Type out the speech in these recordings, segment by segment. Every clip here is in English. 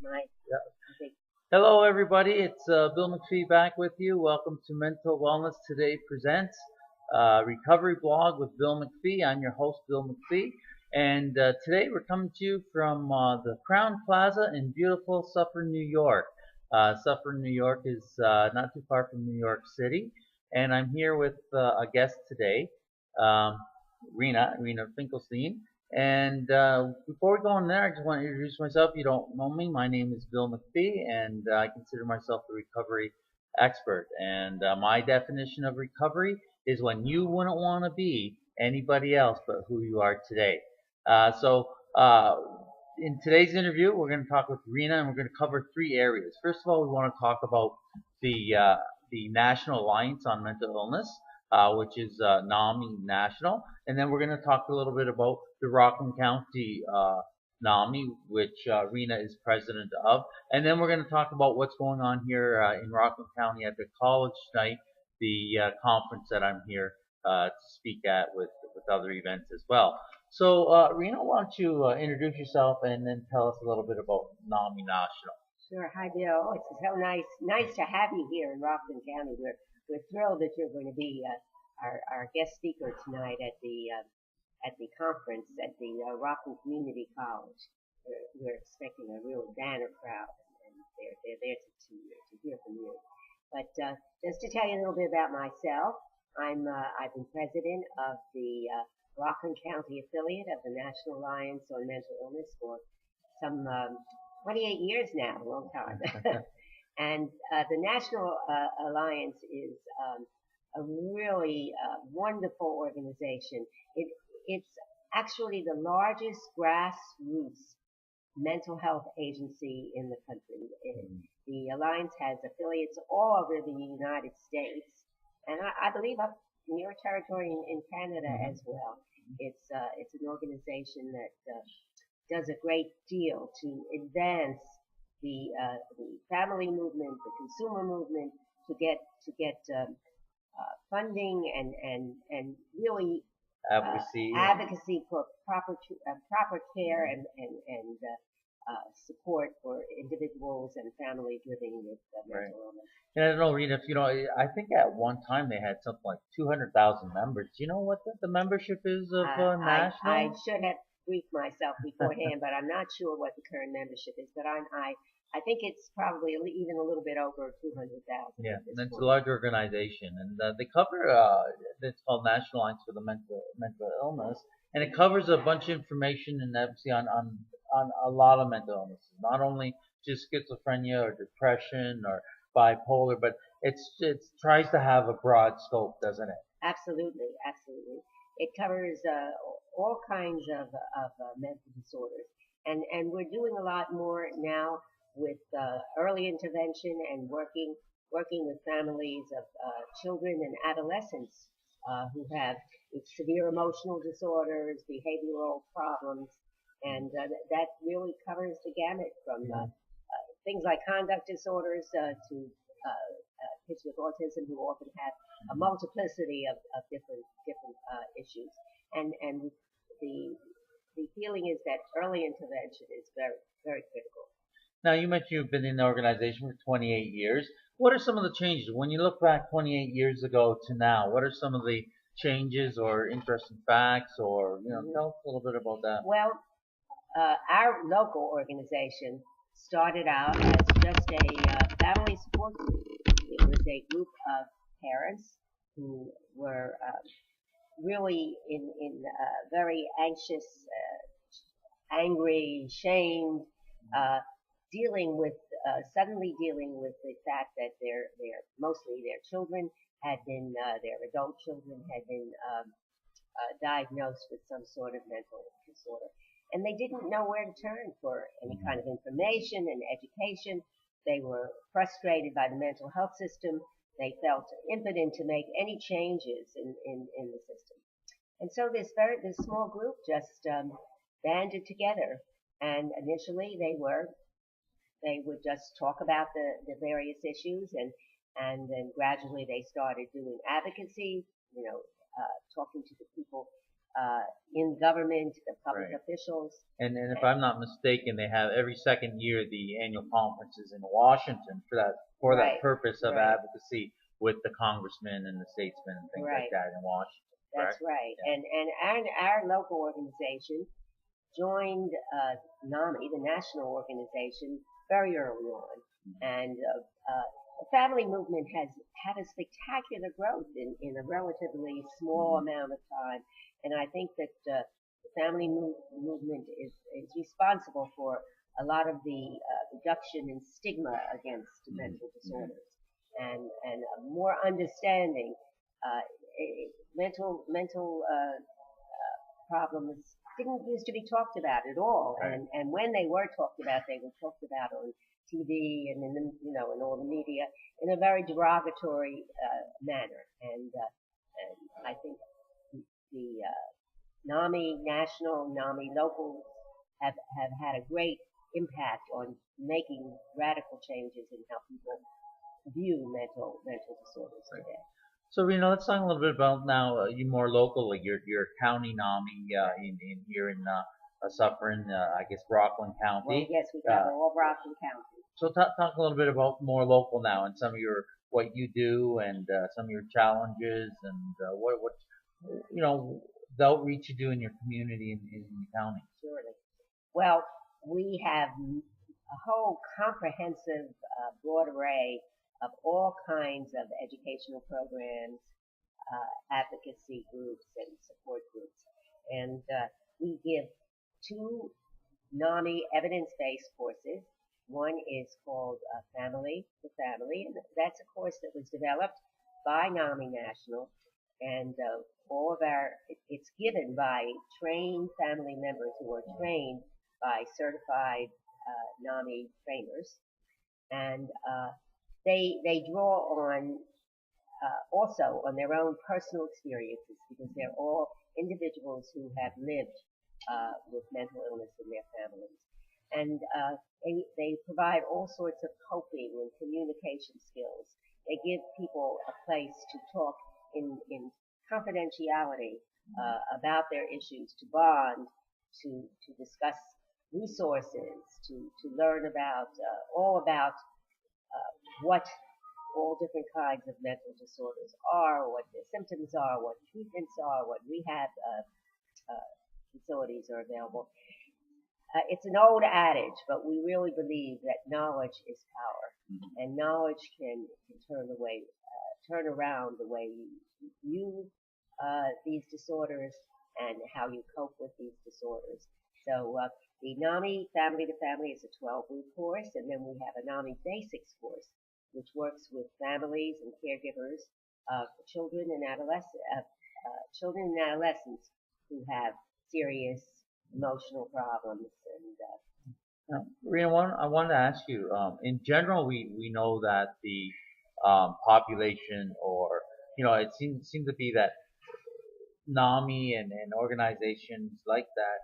My, Yeah. I think, Hello, everybody. It's Bill MacPhee back with you. Welcome to Mental Wellness Today Presents Recovery Blog with Bill MacPhee. I'm your host, Bill MacPhee, and today we're coming to you from the Crown Plaza in beautiful Suffern, New York. Suffern, New York is not too far from New York City, and I'm here with a guest today, um, Rena Finklestein. And before we go on there, I just want to introduce myself. If you don't know me, my name is Bill MacPhee, and I consider myself a recovery expert. And my definition of recovery is when you wouldn't want to be anybody else but who you are today. So in today's interview, we're going to talk with Rena, and we're going to cover three areas. First of all, we want to talk about the National Alliance on Mental Illness, which is NAMI National. And then we're going to talk a little bit about the Rockland County NAMI, which Rena is president of. And then we're going to talk about what's going on here in Rockland County at the college tonight, the conference that I'm here to speak at with other events as well. So, Rena, why don't you introduce yourself and then tell us a little bit about NAMI National? sure. Hi, Bill. It's so nice to have you here in Rockland County. We're thrilled that you're going to be our guest speaker tonight at the conference at the Rockland Community College. We're expecting a real banner crowd, and they're there to hear from you. But just to tell you a little bit about myself, I've been president of the Rockland County affiliate of the National Alliance on Mental Illness for some 28 years now, a long time. And the National Alliance is a really wonderful organization. It's actually the largest grassroots mental health agency in the country. The Alliance has affiliates all over the United States, and I believe up in your territory in Canada as well. It's an organization that does a great deal to advance the family movement, the consumer movement, to get funding and really advocacy for proper care and support for individuals and families living with mental illness. And I don't know, Rena, if you know, I think at one time they had something like 200,000 members. Do you know what the membership is of National? I should have briefed myself beforehand, but I'm not sure what the current membership is. But I think it's probably even a little bit over 200,000. Yeah, and it's a large organization, and they cover. It's called National Alliance for the Mental Illness, and it covers a bunch of information and obviously on a lot of mental illnesses, not only just schizophrenia or depression or bipolar, but it tries to have a broad scope, doesn't it? Absolutely. It covers all kinds of mental disorders, and we're doing a lot more now with early intervention and working with families of children and adolescents who have severe emotional disorders, behavioral problems, and that really covers the gamut from things like conduct disorders to kids with autism who often have a multiplicity of different issues. And the feeling is that early intervention is very, very critical. Now, you mentioned you've been in the organization for 28 years. What are some of the changes? When you look back 28 years ago to now, what are some of the changes or interesting facts, or tell us a little bit about that? Well, our local organization started out as just a family support group. It was a group of parents who were really in very anxious, angry, shamed, suddenly dealing with the fact that mostly their children had been, their adult children had been diagnosed with some sort of mental disorder. And they didn't know where to turn for any kind of information and education. They were frustrated by the mental health system. They felt impotent to make any changes in the system. And so this small group just banded together. And initially they would just talk about the various issues, and then gradually they started doing advocacy, talking to the people in government, the public Right. officials. And if I'm not mistaken, they have every second year the annual conferences in Washington for that Right, purpose of right. advocacy with the congressmen and the statesmen and things like Right. that in Washington. That's Correct? right. Yeah. And our local organization joined N.A.M.I, the national organization, very early on. And the family movement has had a spectacular growth in a relatively small amount of time. And I think that the family movement is responsible for a lot of the reduction in stigma against mental disorders and a more understanding. Mental problems didn't used to be talked about at all, Right. and when they were talked about, they were talked about on TV and in the, in all the media in a very derogatory manner. And I think the N.A.M.I national, N.A.M.I local have had a great impact on making radical changes in how people view mental disorders today. So Rena, let's talk a little bit about now you more locally, your county NAMI in here in Suffern, I guess Rockland County. Well, yes, we got all Rockland County. So talk a little bit about more local now and some of what you do and some of your challenges and what the outreach you do in your community in the county. Surely. Well, we have a whole comprehensive, broad array of all kinds of educational programs, advocacy groups, and support groups. And we give 2 N.A.M.I evidence-based courses. One is called Family to Family, and that's a course that was developed by N.A.M.I National. And all of it's given by trained family members who are trained by certified N.A.M.I trainers. And they draw on also on their own personal experiences because they're all individuals who have lived with mental illness in their families. And they provide all sorts of coping and communication skills. They give people a place to talk in confidentiality about their issues, to bond, to discuss resources, to learn about all about what all different kinds of mental disorders are, what their symptoms are, what treatments are, what rehab facilities are available. It's an old adage, but we really believe that knowledge is power, and knowledge can turn around the way you view these disorders and how you cope with these disorders. So the N.A.M.I Family to Family is a 12-week course, and then we have a N.A.M.I Basics course, which works with families and caregivers of children and adolescents who have serious emotional problems. And Rena, I wanted to ask you. In general, we know that the population, or it seems to be that N.A.M.I and organizations like that,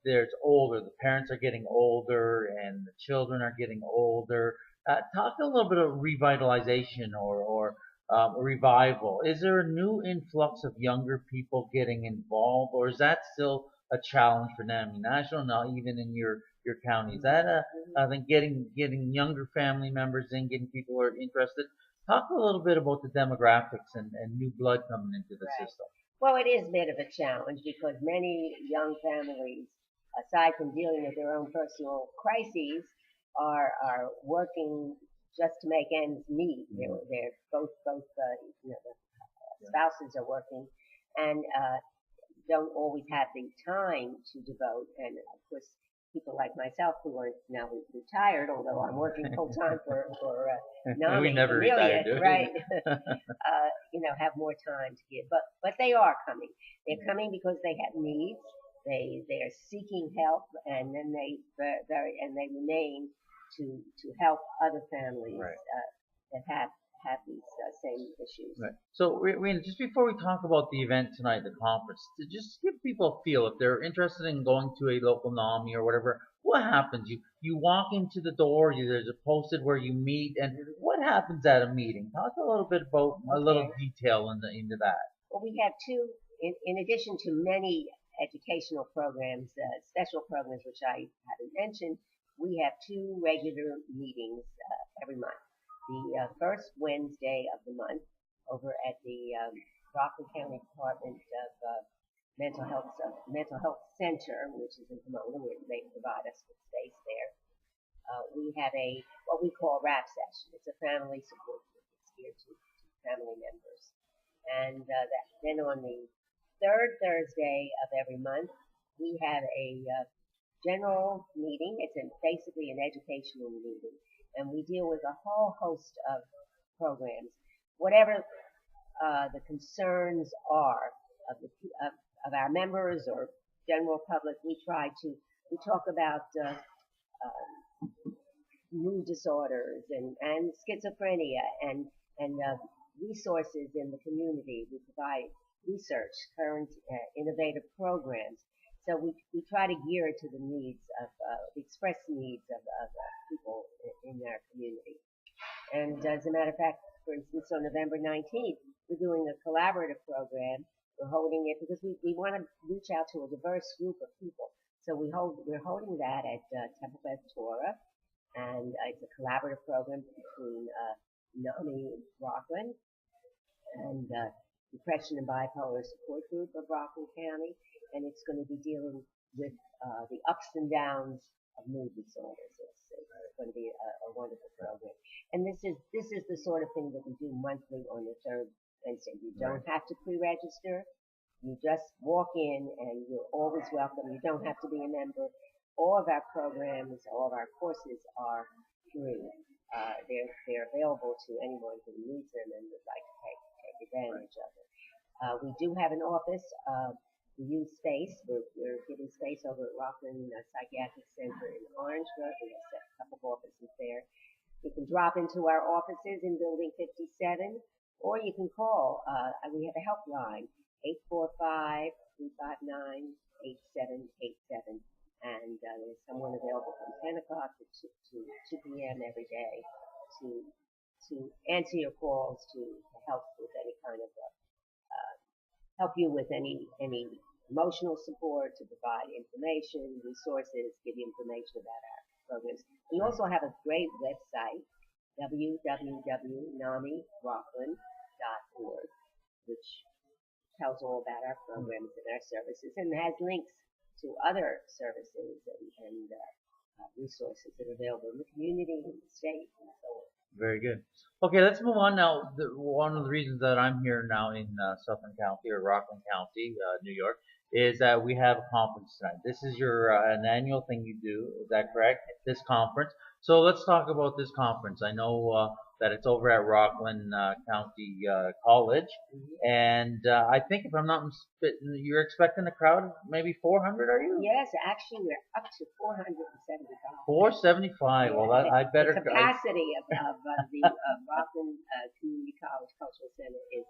there's older. The parents are getting older, and the children are getting older. Talk a little bit of revitalization or a revival. Is there a new influx of younger people getting involved, or is that still a challenge for N.A.M.I National now, even in your county? Is that I think getting younger family members in, getting people who are interested? Talk a little bit about the demographics and new blood coming into the system. Well, it is a bit of a challenge because many young families, aside from dealing with their own personal crises, are working just to make ends meet. They're both the spouses are working and don't always have the time to devote. And of course, people like myself who are now retired, although I'm working full time for N.A.M.I. We never retired, right? Have more time to give. But they are coming. They're coming because they have needs. They are seeking help, and then they remain to help other families that have these same issues. Right. So, Rena, just before we talk about the event tonight, the conference, to just give people a feel, if they're interested in going to a local N.A.M.I or whatever, what happens? You walk into the door, there's a posted where you meet, and what happens at a meeting? Talk a little bit about a little detail into that. Well, we have 2 in addition to many educational programs, special programs which I haven't mentioned, we have 2 regular meetings every month. The first Wednesday of the month over at the Rockland County Department of Mental Health Center, which is in Pomona, where they provide us with space there. We have what we call RAP session. It's a family support group. It's geared to family members. And then on the 3rd Thursday of every month, we have a general meeting. It's basically an educational meeting, and we deal with a whole host of programs, whatever the concerns are of our members or general public. We talk about mood disorders and schizophrenia and resources in the community. We provide research, current innovative programs. So we try to gear it to the needs of the expressed needs of people in our community. And as a matter of fact, for instance, on November 19th, we're doing a collaborative program. We're holding it because we want to reach out to a diverse group of people. So we're holding that at Temple Beth Torah, and it's a collaborative program between N.A.M.I Rockland and Depression and Bipolar Support Group of Rockland County, and it's going to be dealing with the ups and downs of mood disorders. It's going to be a wonderful program, and this is the sort of thing that we do monthly on the 3rd Wednesday. You don't have to pre-register. You just walk in, and you're always welcome. You don't have to be a member. All of our programs, all of our courses are free. They're available to anyone who needs them and would like to take advantage of it. We do have an office. We use space. We're giving space over at Rockland Psychiatric Center in Orangeburg. We have a couple of offices there. You can drop into our offices in Building 57, or you can call. We have a helpline, 845-359-8787. And there's someone available from 10 o'clock to 2 p.m. every day to answer your calls, to help with any kind of help you with any emotional support, to provide information, resources, give you information about our programs. We also have a great website, www.namirockland.org, which tells all about our programs and our services, and has links to other services and resources that are available in the community, in the state, and so on. Very good. Okay, let's move on now. One of the reasons that I'm here now in Suffern County or Rockland County, New York, is that we have a conference tonight. This is your an annual thing you do. Is that correct? This conference. So let's talk about this conference. I know that it's over at Rockland County College, and I think if I'm not mistaken, you're expecting a crowd of maybe 400, are you? Yes, actually we're up to 475. 475. Well, I better. The capacity of the Rockland Community College Cultural Center is,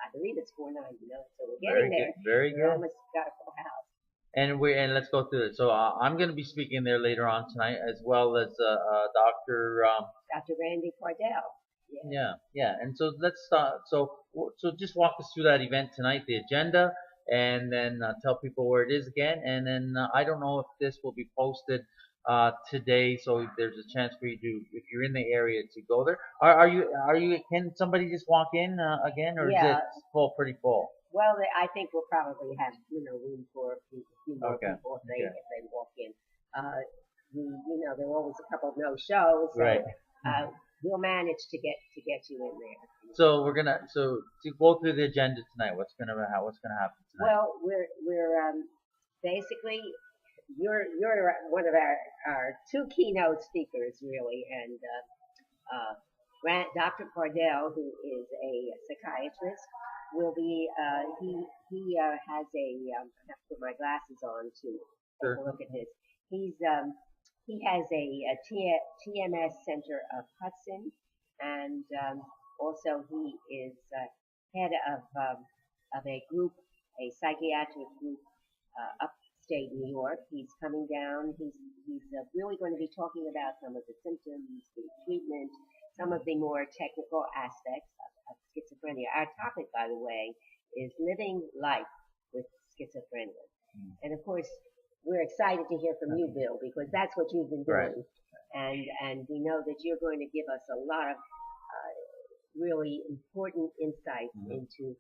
I believe it's 499. So we're getting there. Very good. We almost got a full house. And let's go through it. So I'm going to be speaking there later on tonight, as well as Dr. Dr. Randy Cardell. Yeah. And so let's start. So just walk us through that event tonight, the agenda, and then tell people where it is again. And then I don't know if this will be posted today, so there's a chance for you to, if you're in the area, to go there. Are you? Can somebody just walk in again, or is it pretty full? Well, I think we'll probably have room for a few more people if they walk in. There are always a couple of no-shows, so we'll manage to get you in there. So we're gonna to go through the agenda tonight. What's gonna happen tonight? Well, we're basically you're one of our 2 keynote speakers really, and Dr. Cardell, who is a psychiatrist, will be he has a I have to put my glasses on to take a look at his. He has a TMS Center of Hudson, and also he is head of a group, a psychiatric group upstate New York. He's coming down. He's really going to be talking about some of the symptoms, the treatment, some of the more technical aspects of schizophrenia. Our topic, by the way, is living life with schizophrenia. And of course, we're excited to hear from you, Bill, because that's what you've been doing. And we know that you're going to give us a lot of really important insights into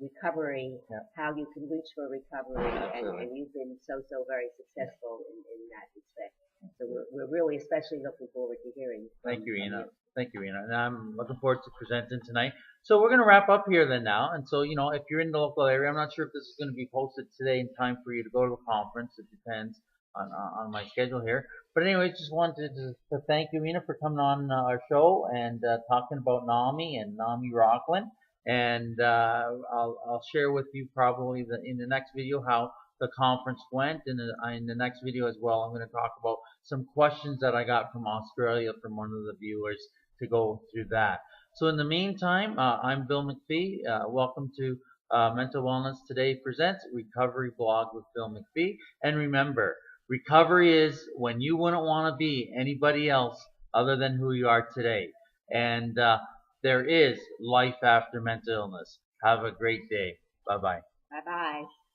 recovery, how you can reach for recovery, and you've been so very successful in that respect. So we're really especially looking forward to hearing. Thank you, Rena. Thank you, Rena. And I'm looking forward to presenting tonight. So we're going to wrap up here then now. And so, if you're in the local area, I'm not sure if this is going to be posted today in time for you to go to a conference. It depends on my schedule here. But anyway, just wanted to thank you, Rena, for coming on our show and talking about N.A.M.I and N.A.M.I Rockland. And I'll share with you probably in the next video how the conference went. And in the next video as well, I'm going to talk about some questions that I got from Australia from one of the viewers to go through that. So in the meantime, I'm Bill MacPhee. Welcome to Mental Wellness Today Presents Recovery Blog with Bill MacPhee. And remember, recovery is when you wouldn't want to be anybody else other than who you are today. And there is life after mental illness. Have a great day. Bye-bye. Bye-bye.